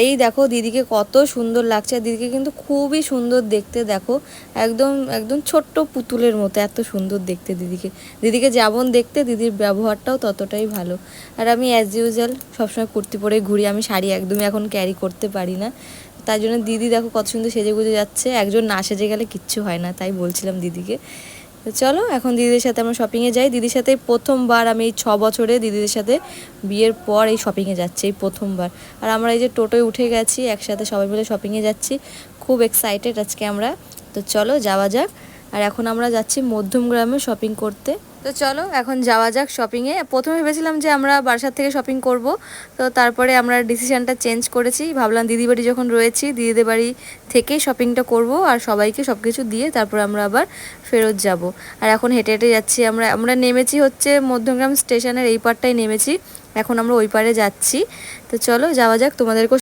এই দেখো দিদিকে কত সুন্দর লাগছে, দিদিকে কিন্তু খুবই সুন্দর দেখতে। দেখো একদম একদম ছোট্ট পুতুলের মতো, এত সুন্দর দেখতে দিদিকে। দিদিকে যেমন দেখতে, দিদির ব্যবহারটাও ততটাই ভালো। আর আমি অ্যাজ ইউজুয়াল সবসময় কুর্তি পরে ঘুরি, আমি শাড়ি একদমই এখন ক্যারি করতে পারি না। তাই জন্য দিদি দেখো কত সুন্দর সেজে গুজে যাচ্ছে। একজন না সেজে গেলে কিচ্ছু হয় না, তাই বলছিলাম দিদিকে। তো চলো এখন দিদিদের সাথে আমরা শপিংয়ে যাই। দিদির সাথে প্রথমবার আমি এই 6 বছরে দিদিদের সাথে বিয়ের পর এই শপিংয়ে যাচ্ছি, এই প্রথমবার। আর আমরা এই যে টোটোয় উঠে গেছি, একসাথে সবাই মিলে শপিংয়ে যাচ্ছি। খুব এক্সাইটেড আজকে আমরা। তো চলো যাওয়া যাক। আর এখন আমরা যাচ্ছি মধ্যমগ্রামে শপিং করতে। তো চলো এখন যাওয়া যাক শপিংয়ে। প্রথমে ভেবেছিলাম যে আমরা বারাসাত থেকে শপিং করব, তো তারপরে আমরা ডিসিশানটা চেঞ্জ করেছি। ভাবলাম দিদি বাড়ি যখন রয়েছি, দিদিদের বাড়ি থেকেই শপিংটা করব আর সবাইকে সব কিছু দিয়ে তারপর আমরা আবার ফেরত যাব। আর এখন হেঁটে হেঁটে যাচ্ছি। আমরা নেমেছি হচ্ছে মধ্যমগ্রাম স্টেশনের এই পারটাই নেমেছি, এখন আমরা ওই পারে যাচ্ছি। তো চলো যাওয়া যাক, তোমাদেরকেও